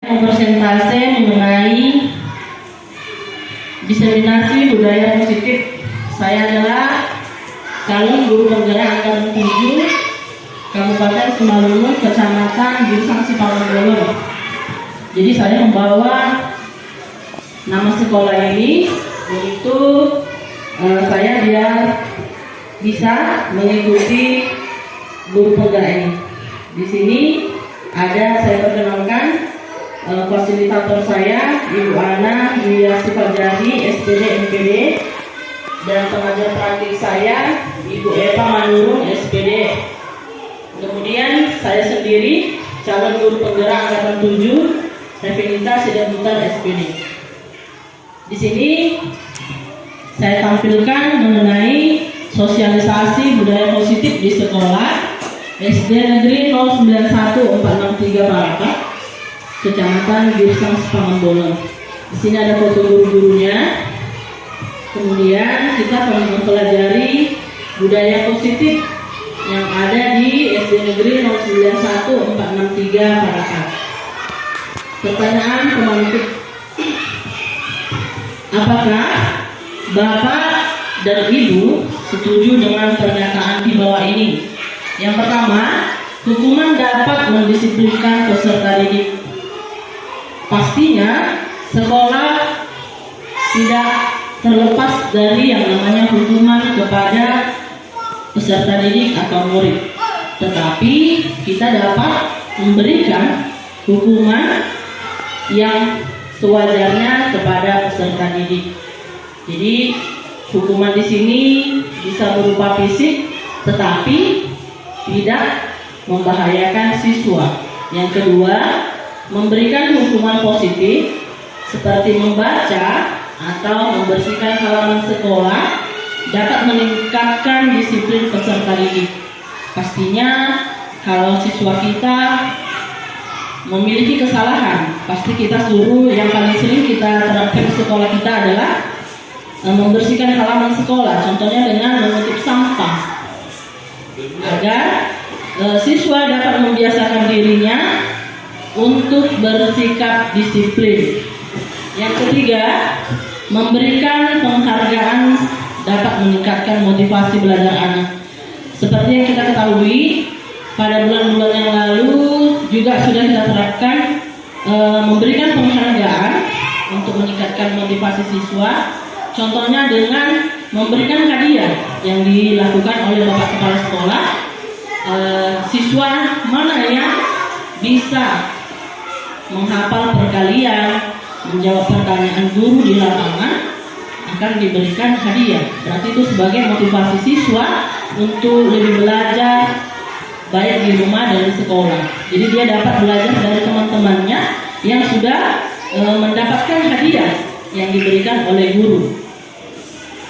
Persentase mengenai diseminasi budaya positif. Saya adalah calon guru penggerak angkatan 7 Kabupaten Simalungun, Kecamatan Girsang Simalungun. Jadi saya membawa nama sekolah ini untuk saya biar bisa mengikuti guru penggerak ini. Di sini ada, saya perkenalkan, fasilitator saya Ibu Ana Dwi Suparjadi, SPD MPD, dan pengajar praktik saya Ibu Eva Manurung, SPD. Kemudian saya sendiri calon guru penggerak angkatan 7 Revinita Sidabutan, SPD. Di sini saya tampilkan mengenai sosialisasi budaya positif di sekolah SD Negeri 091463 Parapat, Kecamatan Girsang Simalungun. Di sini ada foto guru-gurunya. Kemudian kita mempelajari budaya positif yang ada di SD Negeri 091463 Parapat. Pertanyaan pemantik: apakah Bapak dan Ibu setuju dengan pernyataan di bawah ini? Yang pertama, hukuman dapat mendisiplinkan peserta didik. Pastinya sekolah tidak terlepas dari yang namanya hukuman kepada peserta didik atau murid. Tetapi kita dapat memberikan hukuman yang sewajarnya kepada peserta didik. Jadi hukuman di sini bisa berupa fisik, tetapi tidak membahayakan siswa. Yang kedua, memberikan hukuman positif seperti membaca atau membersihkan halaman sekolah dapat meningkatkan disiplin peserta didik. Pastinya kalau siswa kita memiliki kesalahan, pasti kita suruh, yang paling sering kita terapkan di sekolah kita adalah membersihkan halaman sekolah, contohnya dengan mengutip sampah, agar siswa dapat membiasakan dirinya untuk bersikap disiplin. Yang ketiga, memberikan penghargaan dapat meningkatkan motivasi belajar anak. Seperti yang kita ketahui, pada bulan-bulan yang lalu juga sudah kita terapkan memberikan penghargaan untuk meningkatkan motivasi siswa. Contohnya dengan memberikan hadiah yang dilakukan oleh Bapak Kepala Sekolah. Siswa mana yang bisa menghafal perkalian, menjawab pertanyaan guru di lapangan, akan diberikan hadiah. Berarti itu sebagai motivasi siswa untuk lebih belajar baik di rumah dan di sekolah. Jadi dia dapat belajar dari teman-temannya yang sudah mendapatkan hadiah yang diberikan oleh guru.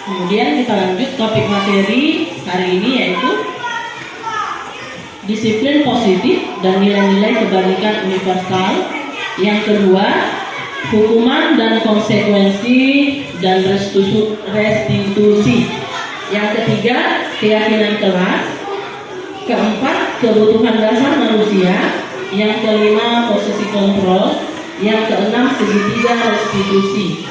Kemudian kita lanjut topik materi hari ini, yaitu disiplin positif dan nilai-nilai kebaikan universal. Yang kedua, hukuman dan konsekuensi dan restitusi. Yang ketiga, keyakinan kelas. Keempat, kebutuhan dasar manusia. Yang kelima, posisi kontrol. Yang keenam, segitiga restitusi.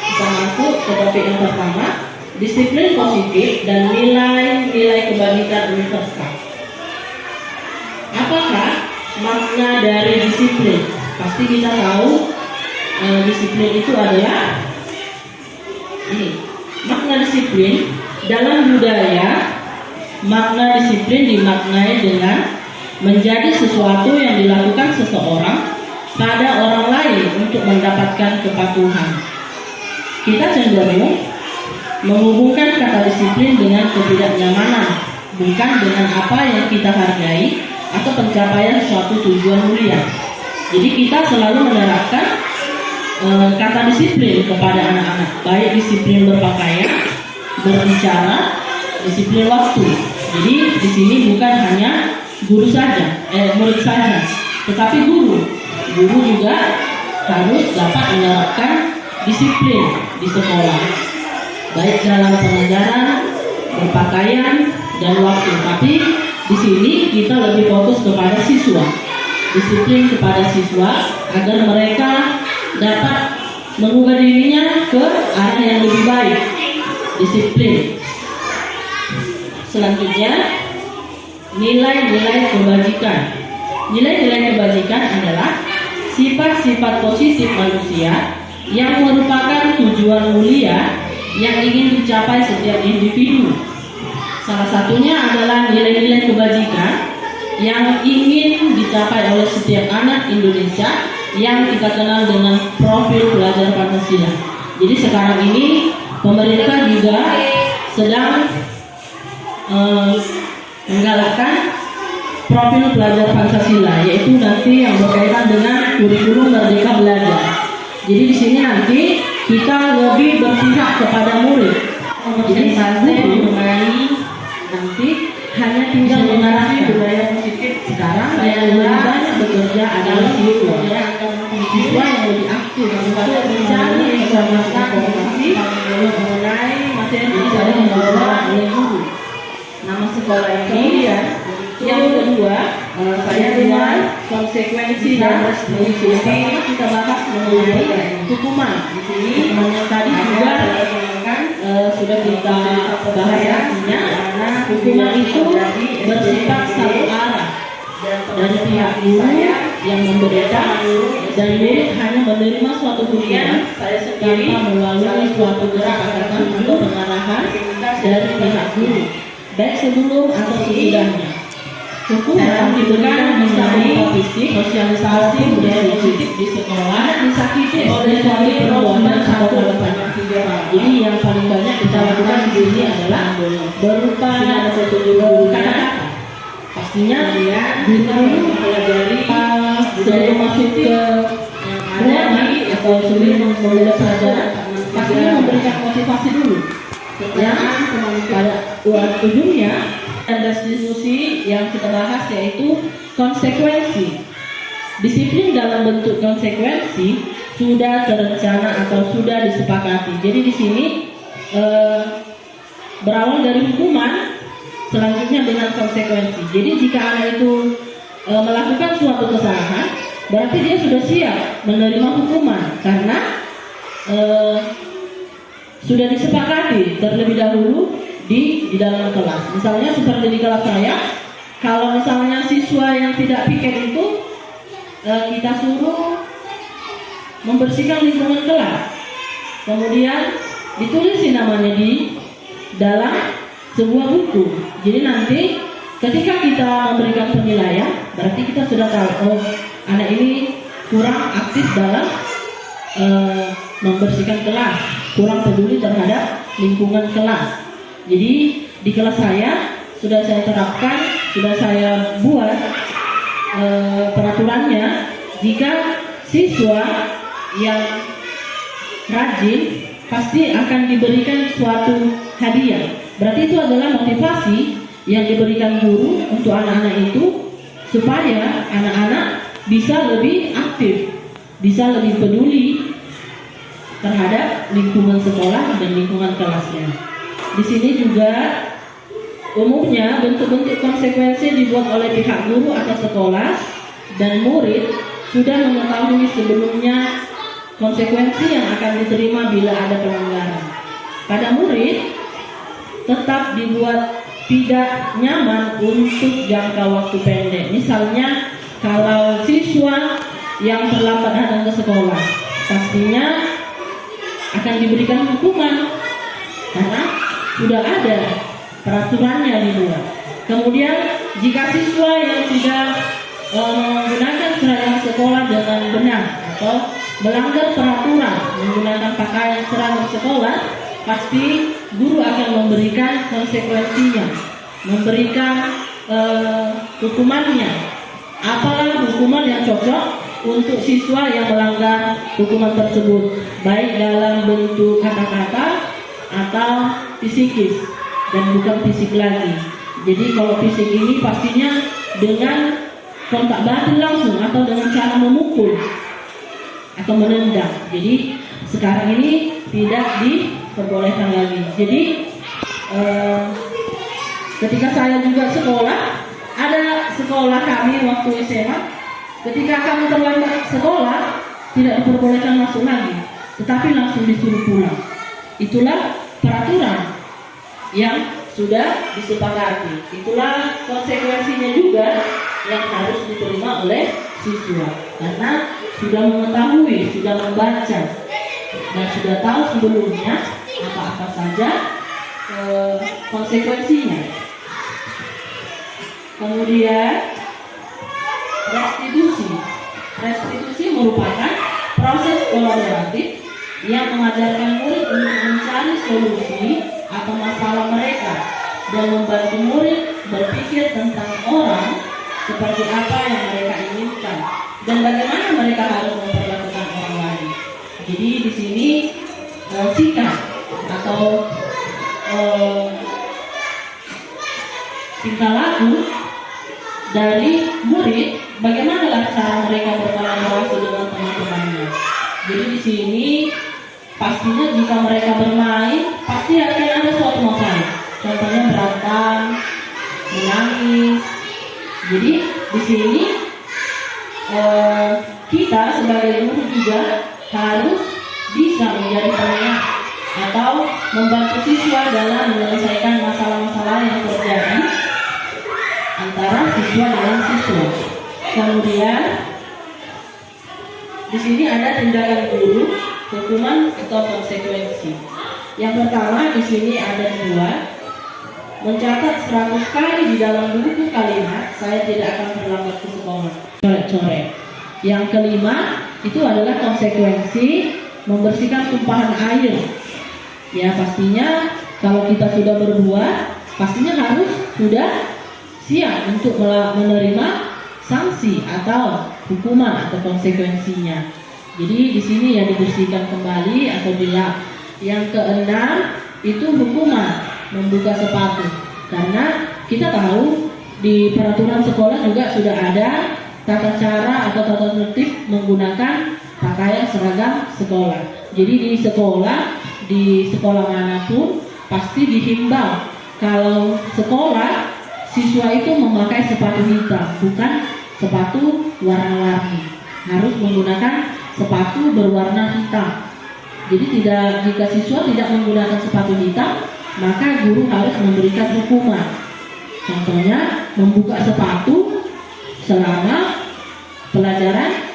Kita masuk ke topik yang pertama, disiplin positif dan nilai-nilai kebaikan universal. Apakah makna dari disiplin? Pasti kita tahu disiplin itu adalah ini. Makna disiplin dalam budaya, makna disiplin dimaknai dengan menjadi sesuatu yang dilakukan seseorang pada orang lain untuk mendapatkan kepatuhan. Kita cenderung menghubungkan kata disiplin dengan ketidaknyamanan, bukan dengan apa yang kita hargai atau pencapaian suatu tujuan mulia. Jadi kita selalu menerapkan kata disiplin kepada anak-anak, baik disiplin berpakaian, berbicara, disiplin waktu. Jadi di sini bukan hanya guru saja, murid saja, tetapi guru juga harus dapat menerapkan disiplin di sekolah, baik dalam pengajaran, berpakaian, dan waktu. Tapi di sini kita lebih fokus kepada siswa, disiplin kepada siswa agar mereka dapat mengubah dirinya ke arah yang lebih baik, disiplin. Selanjutnya, nilai-nilai kebajikan. Nilai-nilai kebajikan adalah sifat-sifat positif manusia yang merupakan tujuan mulia yang ingin dicapai setiap individu. Salah satunya adalah nilai-nilai kebajikan yang ingin dicapai oleh setiap anak Indonesia yang kita kenal dengan profil pelajar Pancasila. Jadi sekarang ini pemerintah juga sedang menggalakkan profil pelajar Pancasila, yaitu nanti yang berkaitan dengan kurikulum Merdeka Belajar. Jadi di sini nanti kita lebih berpihak kepada murid. Jadi guru nanti hanya tinggal mengarahkan budaya positif. Sekarang yang lebih banyak bekerja adalah siswa yang lebih aktif untuk mencari informasi mengenai materi yang dibawa oleh guru. Nama sekolah ini yang kedua, saya dengan konsekuensi dan mengikuti kita bahas mengenai hukuman. Di sini yang tadi juga sudah kita bahas artinya, hukuman itu bersifat satu arah dari pihak guru yang memberikan, dan murid hanya menerima suatu hukuman tanpa melalui suatu gerakan atau pengarahan dari pihak guru, baik sebelum atau sesudahnya. Hukuman diberikan bisa berupa fisik, sosialisasi budaya positif di sekolah, disakiti oleh suatu perbuatan atau perbuatan. Jadi yang paling banyak kita lakukan di sini adalah berupa kata-kata. Pastinya guru mempelajari sebelum masuk ke ruangan atau sebelum memulai pelajaran, pastinya memberikan motivasi dulu. Pada ujungnya ada diskusi yang kita bahas, yaitu konsekuensi. Disiplin dalam bentuk konsekuensi sudah terencana atau sudah disepakati. Jadi di sini berawal dari hukuman, selanjutnya dengan konsekuensi. Jadi jika anak itu melakukan suatu kesalahan, berarti dia sudah siap menerima hukuman karena sudah disepakati terlebih dahulu di dalam kelas. Misalnya seperti di kelas saya, kalau misalnya siswa yang tidak piket itu kita suruh membersihkan lingkungan kelas, kemudian ditulisin namanya di dalam sebuah buku. Jadi nanti ketika kita memberikan penilaian, berarti kita sudah tahu, oh anak ini kurang aktif dalam membersihkan kelas, kurang peduli terhadap lingkungan kelas. Jadi di kelas saya sudah saya terapkan, sudah saya buat peraturannya, jika siswa yang rajin pasti akan diberikan suatu hadiah. Berarti itu adalah motivasi yang diberikan guru untuk anak-anak itu, supaya anak-anak bisa lebih aktif, bisa lebih peduli terhadap lingkungan sekolah dan lingkungan kelasnya. Di sini juga umumnya bentuk-bentuk konsekuensi dibuat oleh pihak guru atau sekolah, dan murid sudah mengetahui sebelumnya konsekuensi yang akan diterima bila ada pelanggaran. Pada murid tetap dibuat tidak nyaman untuk jangka waktu pendek. Misalnya kalau siswa yang terlambat datang ke sekolah, pastinya akan diberikan hukuman karena sudah ada peraturannya dibuat. Kemudian jika siswa yang tidak menggunakan seragam sekolah dengan benar atau melanggar peraturan menggunakan pakaian seragam sekolah, pasti guru akan memberikan konsekuensinya, memberikan hukumannya. Apalah hukuman yang cocok untuk siswa yang melanggar hukuman tersebut, baik dalam bentuk kata-kata atau fisikis, dan bukan fisik lagi. Jadi kalau fisik ini pastinya dengan kontak batin langsung atau dengan cara memukul atau menendang. Jadi sekarang ini tidak diperbolehkan lagi. Jadi ketika saya juga sekolah, ada sekolah kami waktu SMA Ketika kamu terlambat sekolah, tidak diperbolehkan masuk lagi, tetapi langsung disuruh pulang. Itulah peraturan yang sudah disepakati. Itulah konsekuensinya juga yang harus diterima oleh siswa, karena sudah mengetahui, sudah membaca, dan sudah tahu sebelumnya apa-apa saja konsekuensinya. Kemudian restitusi. Restitusi merupakan proses kolaboratif yang mengajarkan murid untuk mencari solusi atau masalah mereka dan membantu murid berpikir tentang orang seperti apa yang mereka inginkan dan bagaimana mereka harus memperlakukan orang lain. Jadi di sini sikap atau tingkah laku dari murid, bagaimana cara mereka berkolaborasi dengan teman-temannya. Jadi di sini pastinya jika mereka bermain pasti akan ada suatu masalah. Contohnya berantem, menangis. Jadi di sini kita sebagai guru juga harus bisa menjadi penengah atau membantu siswa dalam menyelesaikan masalah-masalah yang terjadi antara siswa dengan siswa. Kemudian di sini ada tindakan guru, hukuman atau konsekuensi. Yang pertama di sini ada 2. Mencatat 100 kali di dalam buku kalimat, saya tidak akan terlambat ke sekolah. Coret-coret. Yang kelima itu adalah konsekuensi membersihkan tumpahan air. Ya pastinya kalau kita sudah berbuat, pastinya harus sudah siap untuk menerima sanksi atau hukuman atau konsekuensinya. Jadi di sini ya dibersihkan kembali atau dilap. Yang keenam itu hukuman membuka sepatu, karena kita tahu di peraturan sekolah juga sudah ada tata cara atau tata tertib menggunakan pakaian seragam sekolah. Jadi di sekolah manapun pasti dihimbau kalau sekolah siswa itu memakai sepatu hitam, bukan sepatu warna-warni. Harus menggunakan sepatu berwarna hitam. Jadi jika siswa tidak menggunakan sepatu hitam, maka guru harus memberikan hukuman. Contohnya membuka sepatu selama pelajaran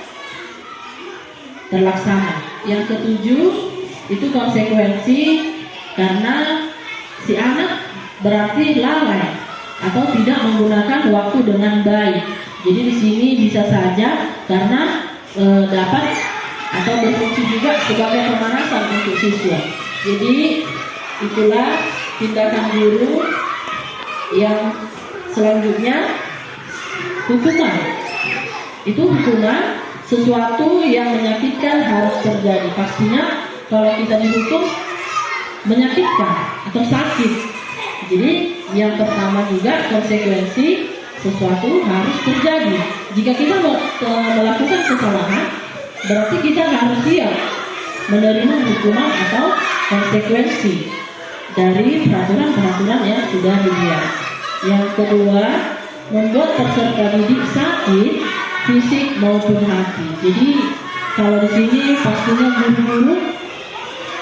terlaksana. Yang ketujuh itu konsekuensi karena si anak berarti lalai atau tidak menggunakan waktu dengan baik. Jadi di sini bisa saja karena dapat atau berfungsi juga sebagai pemanasan untuk siswa. Jadi itulah tindakan guru. Yang selanjutnya hukuman. Itu hukuman sesuatu yang menyakitkan harus terjadi. Pastinya kalau kita dihukum menyakitkan atau sakit. Jadi yang pertama juga konsekuensi sesuatu harus terjadi. Jika kita melakukan kesalahan, berarti kita harus siap menerima hukuman atau konsekuensi dari peraturan-peraturan yang sudah dibuat. Yang kedua, membuat peserta didik sakit fisik maupun hati. Jadi kalau di sini pastinya guru-guru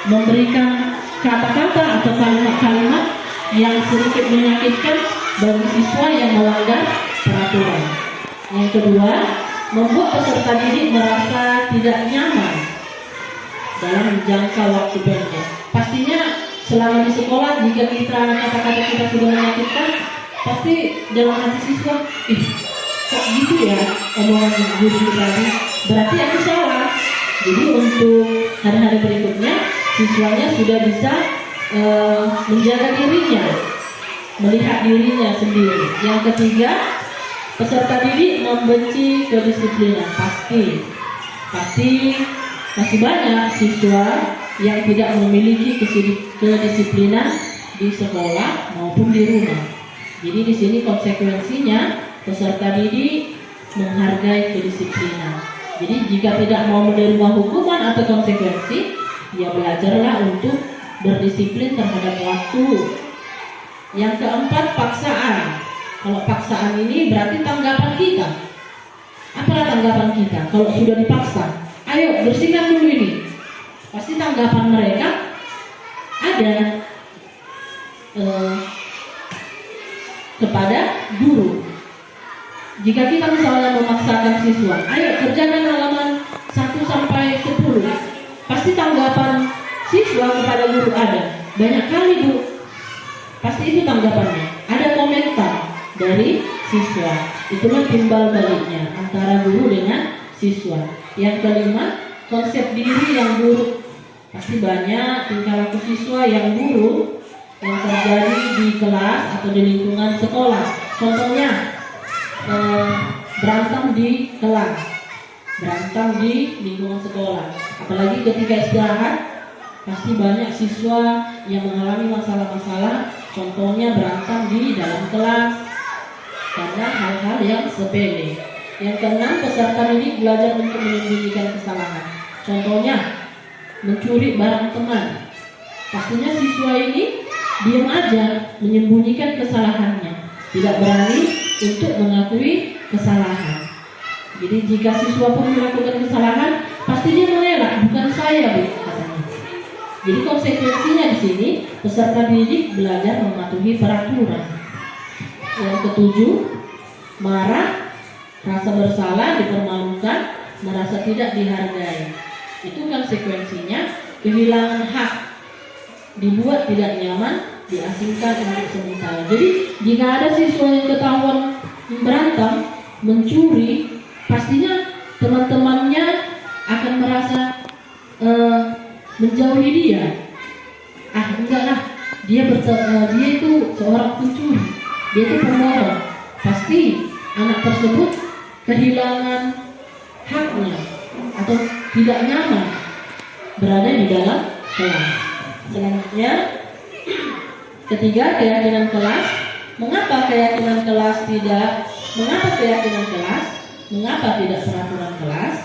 memberikan kata-kata atau kalimat-kalimat yang sedikit menyakitkan bagi siswa yang melanggar peraturan. Yang kedua, membuat peserta didik merasa tidak nyaman dalam jangka waktu pendek. Pastinya selama di sekolah jika kata-kata kita sudah menyakitkan, pasti dalam hati siswa, kok gitu ya omongan guru tadi, berarti aku salah. Jadi untuk hari-hari berikutnya siswanya sudah bisa menjaga dirinya, melihat dirinya sendiri. Yang ketiga, peserta didik membenci kedisiplinan. Pasti masih banyak siswa yang tidak memiliki kedisiplinan di sekolah maupun di rumah. Jadi di sini konsekuensinya peserta didik menghargai kedisiplinan. Jadi jika tidak mau menerima hukuman atau konsekuensi, ya belajarlah untuk berdisiplin terhadap waktu. Yang keempat, paksaan. Kalau paksaan ini berarti tanggapan kita Apa tanggapan kita kalau sudah dipaksa? Ayo bersihkan dulu ini. Pasti tanggapan mereka ada kepada guru. Jika kita misalnya memaksakan siswa, ayo kerjakan halaman 1 sampai 10, pasti tanggapan siswa kepada guru ada. Banyak kali Bu, pasti itu tanggapannya. Ada komentar dari siswa. Itulah timbal baliknya antara guru dengan siswa. Yang kelima, konsep diri yang buruk. Pasti banyak tingkah laku siswa yang buruk yang terjadi di kelas atau di lingkungan sekolah. Contohnya berantem di kelas, berantem di lingkungan sekolah. Apalagi ketika istirahat, pasti banyak siswa yang mengalami masalah-masalah. Contohnya berantem di dalam kelas karena hal-hal yang sepele. Yang keenam, peserta didik belajar untuk menyembunyikan kesalahan. Contohnya mencuri barang teman. Pastinya siswa ini diam aja, menyembunyikan kesalahannya, tidak berani untuk mengakui kesalahan. Jadi jika siswa pun melakukan kesalahan, pasti dia mengelak, bukan saya Bu, katanya. Jadi konsekuensinya di sini peserta didik belajar mematuhi peraturan. Yang ketujuh, marah, rasa bersalah, dipermalukan, merasa tidak dihargai. Itu konsekuensinya kehilangan hak, dibuat tidak nyaman, diasingkan untuk sementara. Jadi jika ada siswa yang ketahuan berantem, mencuri, pastinya teman-temannya akan merasa menjauhi dia. Enggak lah, dia itu seorang pencuri, dia itu pemborong. Pasti anak tersebut kehilangan haknya atau tidak nyaman berada di dalam kelas. Selanjutnya, ketiga, keyakinan kelas. Mengapa keyakinan kelas mengapa tidak peraturan kelas?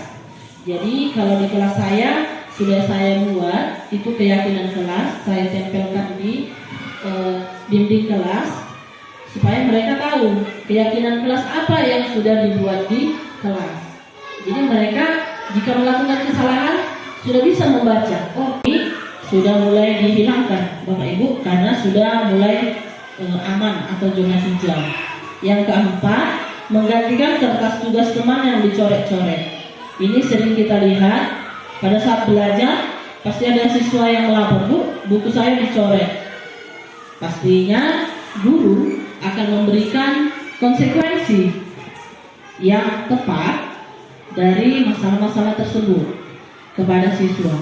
Jadi kalau di kelas saya sudah saya buat itu keyakinan kelas, saya tempelkan di dinding kelas supaya mereka tahu keyakinan kelas apa yang sudah dibuat di kelas. Jadi mereka jika melakukan kesalahan sudah bisa membaca, oh ini sudah mulai dihilangkan Bapak Ibu karena sudah mulai aman atau zona hijau. Yang keempat, menggantikan kertas tugas teman yang dicoret-coret. Ini sering kita lihat pada saat belajar, pasti ada siswa yang melapor, Bu, buku saya dicoret. Pastinya guru akan memberikan konsekuensi yang tepat dari masalah-masalah tersebut kepada siswa.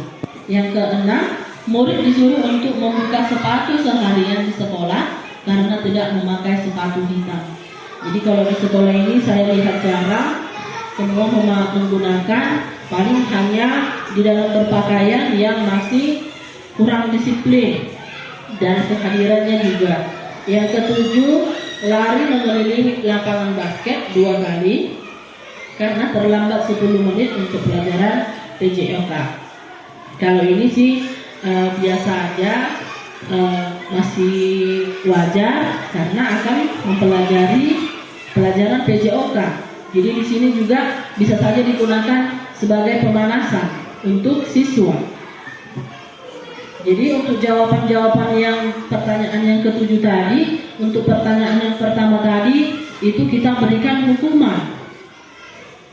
Yang keenam, murid disuruh untuk membuka sepatu seharian di sekolah karena tidak memakai sepatu hitam. Jadi kalau di sekolah ini saya lihat jarang semua menggunakan, paling hanya di dalam berpakaian yang masih kurang disiplin dan kehadirannya juga. Yang ketujuh, lari mengelilingi lapangan basket 2 kali karena terlambat 10 menit untuk pelajaran PJOK. Kalau ini sih biasa aja, masih wajar karena akan mempelajari pelajaran PJOK. Jadi di sini juga bisa saja digunakan sebagai pemanasan untuk siswa. Jadi untuk jawaban-jawaban yang pertanyaan yang ketujuh tadi, untuk pertanyaan yang pertama tadi itu kita berikan hukuman.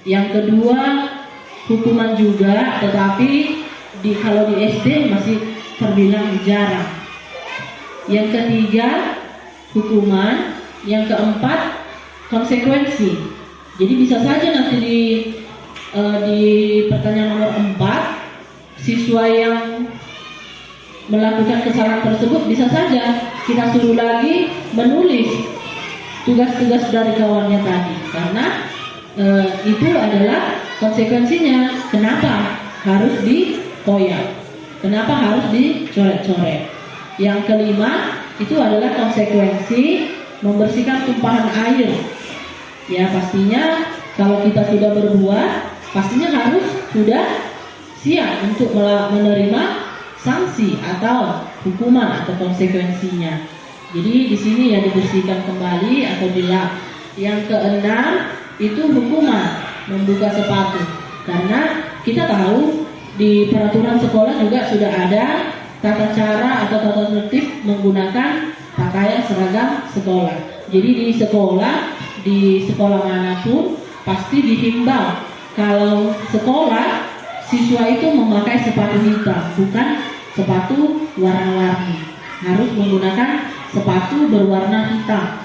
Yang kedua hukuman juga, tetapi kalau di SD masih terbilang jarang. Yang ketiga hukuman, yang keempat konsekuensi. Jadi bisa saja nanti di pertanyaan nomor 4 siswa yang melakukan kesalahan tersebut bisa saja kita suruh lagi menulis tugas-tugas dari kawannya tadi, karena itu adalah konsekuensinya. Kenapa harus dikoyak? Kenapa harus dicoret-coret? Yang kelima itu adalah konsekuensi membersihkan tumpahan air. Ya pastinya kalau kita sudah berbuat, pastinya harus sudah siap untuk menerima sanksi atau hukuman atau konsekuensinya. Jadi di sini ya dibersihkan kembali atau dilap. Yang keenam itu hukuman. membuka sepatu. Karena kita tahu di peraturan sekolah juga sudah ada tata cara atau tata tertib menggunakan pakaian seragam sekolah. Jadi di sekolah manapun pasti dihimbau kalau sekolah siswa itu memakai sepatu hitam, bukan sepatu warna-warni. Harus menggunakan sepatu berwarna hitam.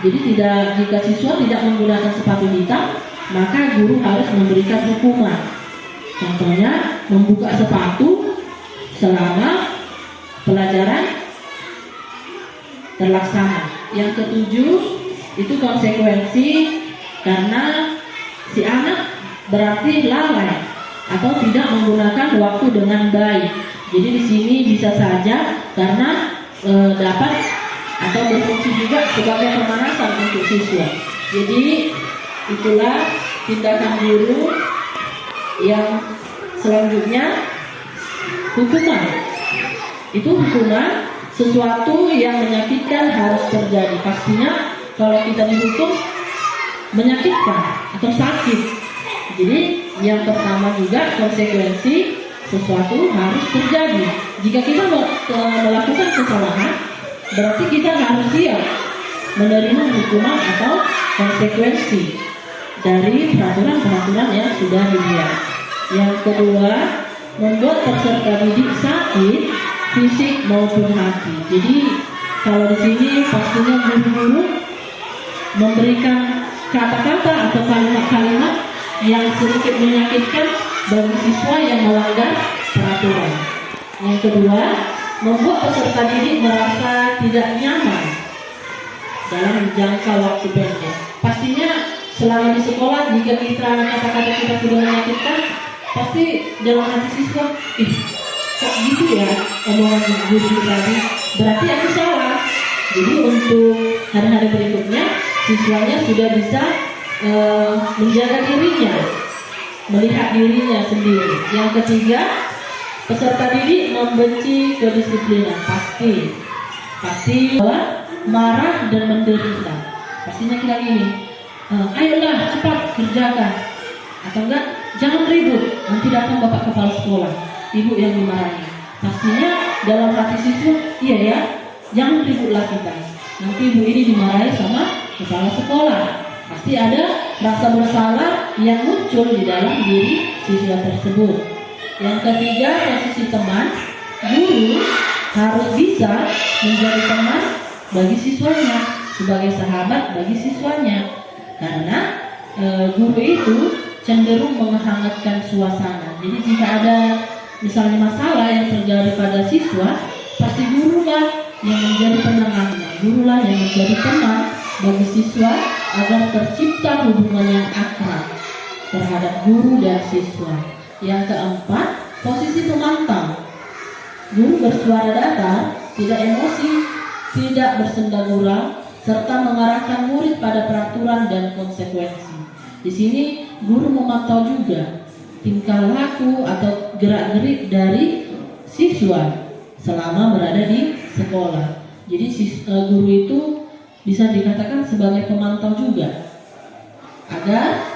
Jadi jika siswa tidak menggunakan sepatu hitam, maka guru harus memberikan hukuman. Contohnya membuka sepatu selama pelajaran terlaksana. Yang ketujuh itu konsekuensi karena si anak berarti lalai atau tidak menggunakan waktu dengan baik. Jadi di sini bisa saja karena dapat atau berfungsi juga sebagai pemanasan untuk siswa. Jadi itulah tindakan guru. Yang selanjutnya hukuman. Itu hukuman sesuatu yang menyakitkan harus terjadi. Pastinya kalau kita dihukum menyakitkan atau sakit. Jadi yang pertama juga konsekuensi sesuatu harus terjadi. Jika kita melakukan kesalahan, berarti kita harus siap menerima hukuman atau konsekuensi dari peraturan-peraturan yang sudah dibuat. Yang kedua, membuat peserta didik sakit fisik maupun hati. Jadi kalau di sini pastinya guru-guru memberikan kata-kata atau kalimat-kalimat yang sedikit menyakitkan bagi siswa yang melanggar peraturan. Yang kedua, membuat peserta didik merasa tidak nyaman dalam jangka waktu pendek. Pastinya selama di sekolah, jika kata-kata kita sudah menyakitkan, pasti dalam hati siswa, kok gitu ya omongan guru tadi, berarti aku salah. Jadi untuk hari-hari berikutnya, siswanya sudah bisa menjaga dirinya, melihat dirinya sendiri. Yang ketiga, peserta didik membenci kedisiplinan. Pasti bahwa marah dan menderita. Pastinya kita gini, ayolah cepat kerjakan, atau enggak jangan ribut, nanti datang bapak kepala sekolah, ibu yang dimarahi. Pastinya dalam hati siswa, iya ya, jangan ributlah kita, nanti ibu ini dimarahi sama kepala sekolah. Pasti ada rasa bersalah yang muncul di dalam diri siswa tersebut. Yang ketiga, posisi teman. Guru harus bisa menjadi teman bagi siswanya, sebagai sahabat bagi siswanya. Karena guru itu cenderung menghangatkan suasana. Jadi jika ada misalnya masalah yang terjadi pada siswa, pasti gurulah yang menjadi penengahnya, gurulah yang menjadi teman bagi siswa agar tercipta hubungan yang akrab terhadap guru dan siswa. Yang keempat, posisi pemantau. Guru bersuara datar, tidak emosi, tidak bersenda gurau, serta mengarahkan murid pada peraturan dan konsekuensi. Di sini guru memantau juga tingkah laku atau gerak-gerik dari siswa selama berada di sekolah. Jadi guru itu bisa dikatakan sebagai pemantau juga agar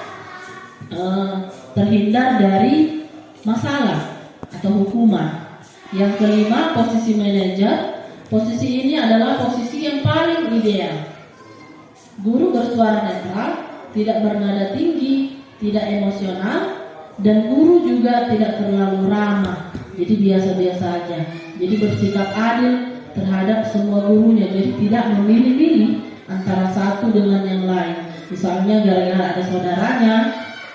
terhindar dari masalah atau hukuman. Yang kelima, posisi manajer. Posisi ini adalah posisi yang paling ideal. Guru bersuara netral, tidak bernada tinggi, tidak emosional, dan guru juga tidak terlalu ramah. Jadi biasa-biasa aja. Jadi bersikap adil terhadap semua gurunya. Jadi tidak memilih-milih antara satu dengan yang lain. Misalnya gara-gara ada saudaranya,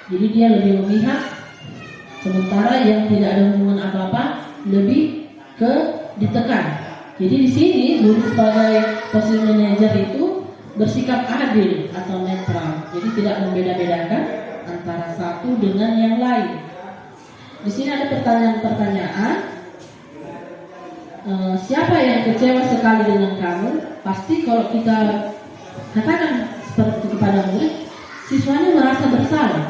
jadi dia lebih memihak, sementara yang tidak ada hubungan apa-apa lebih ke ditekan. Jadi di sini guru sebagai posisi manajer itu bersikap adil atau netral. Jadi tidak membeda-bedakan antara satu dengan yang lain. Di sini ada pertanyaan-pertanyaan. Siapa yang kecewa sekali dengan kamu? Pasti kalau kita katakan seperti itu kepada murid, siswanya merasa bersalah.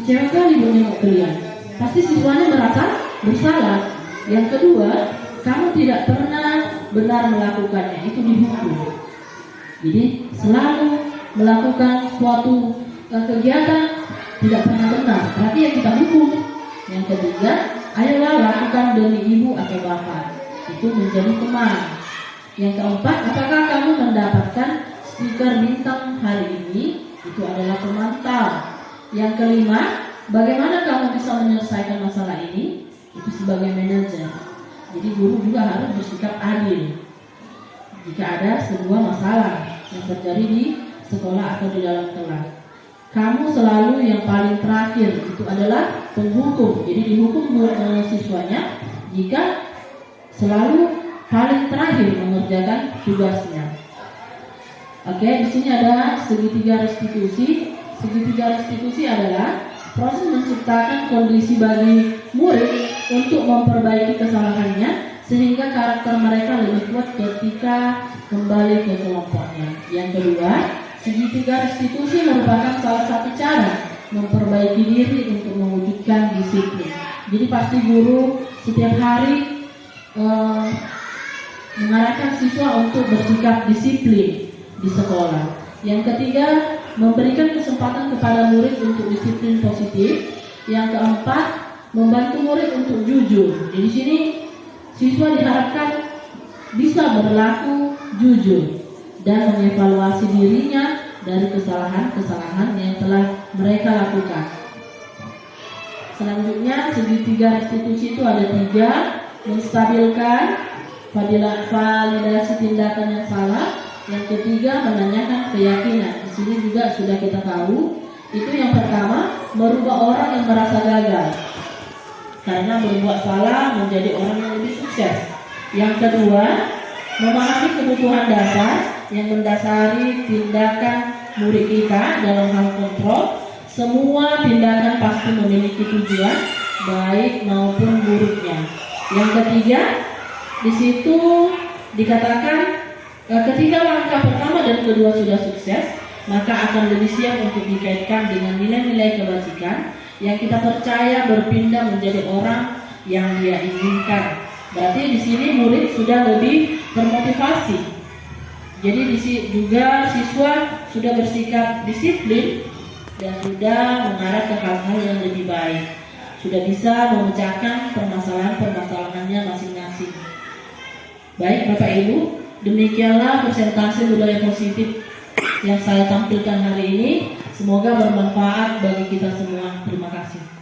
Kecewa sekali menengok kalian, pasti siswanya merasa bersalah. Yang kedua, kamu tidak pernah benar melakukannya, itu dihukum. Jadi selalu melakukan suatu kegiatan tidak pernah benar, berarti yang kita hukum. Yang ketiga, ayolah lakukan demi ibu atau bapak, itu menjadi teman. Yang keempat, apakah kamu mendapatkan stiker bintang hari ini, itu adalah pemantau. Yang kelima, bagaimana kamu bisa menyelesaikan masalah ini, itu sebagai manajer. Jadi guru juga harus bersikap adil jika ada sebuah masalah yang terjadi di sekolah atau di dalam kelas. Kamu selalu yang paling terakhir, itu adalah penghukum. Jadi dihukum siswanya jika selalu paling terakhir mengerjakan tugasnya. Oke, di sini ada segitiga restitusi. Segitiga restitusi adalah proses menciptakan kondisi bagi murid untuk memperbaiki kesalahannya sehingga karakter mereka lebih kuat ketika kembali ke kelompoknya. Yang kedua, segitiga restitusi merupakan salah satu cara memperbaiki diri untuk mewujudkan disiplin. Jadi pasti guru setiap hari mengarahkan siswa untuk bersikap disiplin di sekolah. Yang ketiga, memberikan kesempatan kepada murid untuk disiplin positif. Yang keempat, membantu murid untuk jujur. Jadi di sini siswa diharapkan bisa berlaku jujur dan mengevaluasi dirinya dari kesalahan-kesalahan yang telah mereka lakukan. Selanjutnya, segitiga restitusi itu ada 3: menstabilkan, validasi tindakan yang salah. Yang ketiga, menanyakan keyakinan. Di sini juga sudah kita tahu. Itu yang pertama, merubah orang yang merasa gagal karena berbuat salah menjadi orang yang lebih sukses. Yang kedua, memahami kebutuhan dasar yang mendasari tindakan murid kita dalam hal kontrol. Semua tindakan pasti memiliki tujuan baik maupun buruknya. Yang ketiga, di situ dikatakan ketika langkah pertama dan kedua sudah sukses, maka akan lebih siap untuk dikaitkan dengan nilai-nilai kebajikan yang kita percaya berpindah menjadi orang yang dia inginkan. Berarti di sini murid sudah lebih termotivasi. Jadi di sini juga siswa sudah bersikap disiplin dan sudah mengarah ke hal-hal yang lebih baik. Sudah bisa memecahkan permasalahan-permasalahannya masing-masing. Baik Bapak Ibu, demikianlah presentasi budaya positif yang saya tampilkan hari ini. Semoga bermanfaat bagi kita semua. Terima kasih.